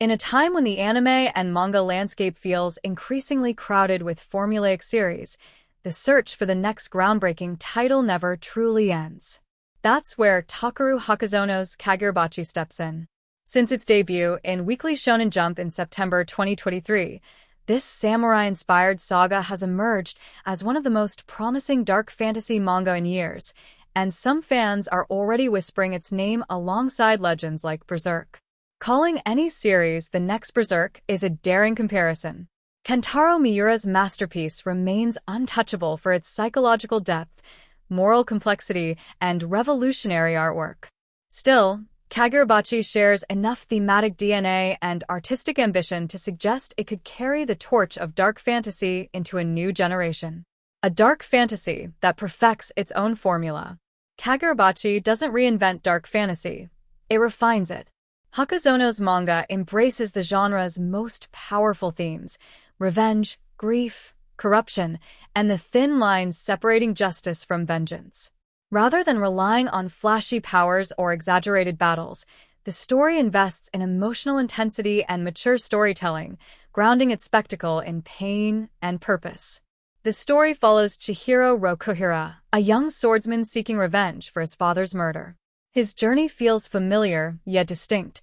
In a time when the anime and manga landscape feels increasingly crowded with formulaic series, the search for the next groundbreaking title never truly ends. That's where Takeru Hakazono's Kagurabachi steps in. Since its debut in Weekly Shonen Jump in September 2023, this samurai-inspired saga has emerged as one of the most promising dark fantasy manga in years, and some fans are already whispering its name alongside legends like Berserk. Calling any series the next Berserk is a daring comparison. Kentaro Miura's masterpiece remains untouchable for its psychological depth, moral complexity, and revolutionary artwork. Still, Kagurabachi shares enough thematic DNA and artistic ambition to suggest it could carry the torch of dark fantasy into a new generation. A dark fantasy that perfects its own formula. Kagurabachi doesn't reinvent dark fantasy, it refines it. Hakazono's manga embraces the genre's most powerful themes: revenge, grief, corruption, and the thin lines separating justice from vengeance. Rather than relying on flashy powers or exaggerated battles, the story invests in emotional intensity and mature storytelling, grounding its spectacle in pain and purpose. The story follows Chihiro Rokuhira, a young swordsman seeking revenge for his father's murder. His journey feels familiar, yet distinct,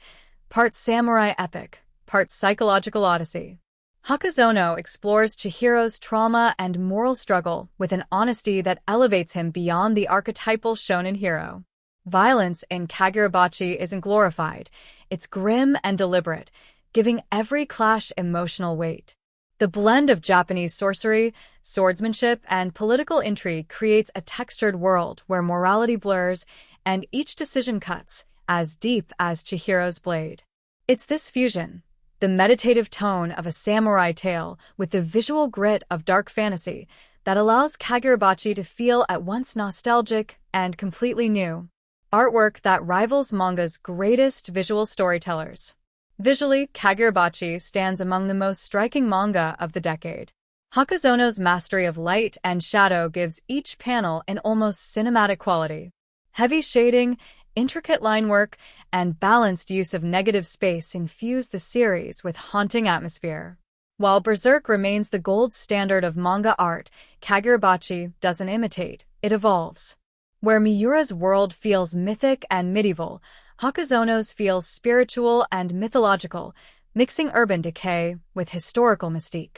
part samurai epic, part psychological odyssey. Hakazono explores Chihiro's trauma and moral struggle with an honesty that elevates him beyond the archetypal shonen hero. Violence in Kagurabachi isn't glorified, it's grim and deliberate, giving every clash emotional weight. The blend of Japanese sorcery, swordsmanship, and political intrigue creates a textured world where morality blurs and each decision cuts as deep as Chihiro's blade. It's this fusion, the meditative tone of a samurai tale with the visual grit of dark fantasy, that allows Kagurabachi to feel at once nostalgic and completely new. Artwork that rivals manga's greatest visual storytellers. Visually, Kagurabachi stands among the most striking manga of the decade. Hakazono's mastery of light and shadow gives each panel an almost cinematic quality. Heavy shading, intricate line work, and balanced use of negative space infuse the series with haunting atmosphere. While Berserk remains the gold standard of manga art, Kagurabachi doesn't imitate, it evolves. Where Miura's world feels mythic and medieval, Hakazono's feels spiritual and mythological, mixing urban decay with historical mystique.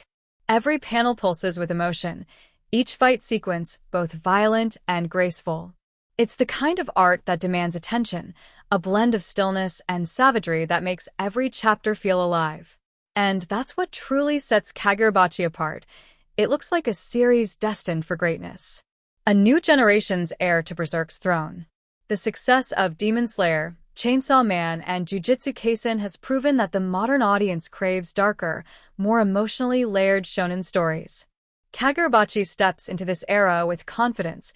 Every panel pulses with emotion, each fight sequence both violent and graceful. It's the kind of art that demands attention, a blend of stillness and savagery that makes every chapter feel alive. And that's what truly sets Kagurabachi apart. It looks like a series destined for greatness. A new generation's heir to Berserk's throne. The success of Demon Slayer, Chainsaw Man, and Jujutsu Kaisen has proven that the modern audience craves darker, more emotionally layered shonen stories. Kagurabachi steps into this era with confidence,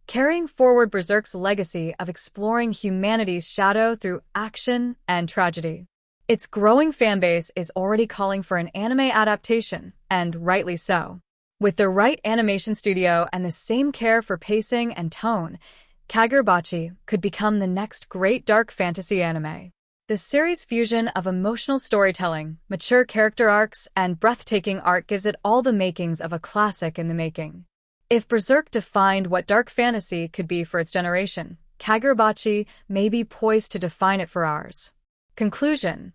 carrying forward Berserk's legacy of exploring humanity's shadow through action and tragedy. Its growing fanbase is already calling for an anime adaptation, and rightly so. With the right animation studio and the same care for pacing and tone, Kagurabachi could become the next great dark fantasy anime. The series' fusion of emotional storytelling, mature character arcs, and breathtaking art gives it all the makings of a classic in the making. If Berserk defined what dark fantasy could be for its generation, Kagurabachi may be poised to define it for ours. Conclusion: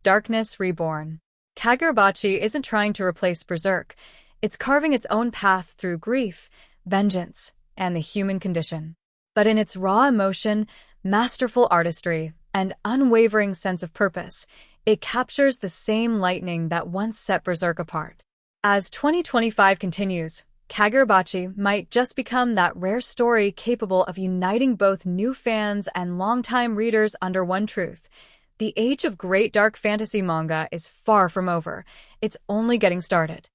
Darkness Reborn. Kagurabachi isn't trying to replace Berserk, it's carving its own path through grief, vengeance, and the human condition. But in its raw emotion, masterful artistry, and unwavering sense of purpose, it captures the same lightning that once set Berserk apart. As 2025 continues, Kagurabachi might just become that rare story capable of uniting both new fans and longtime readers under one truth. The age of great dark fantasy manga is far from over. It's only getting started.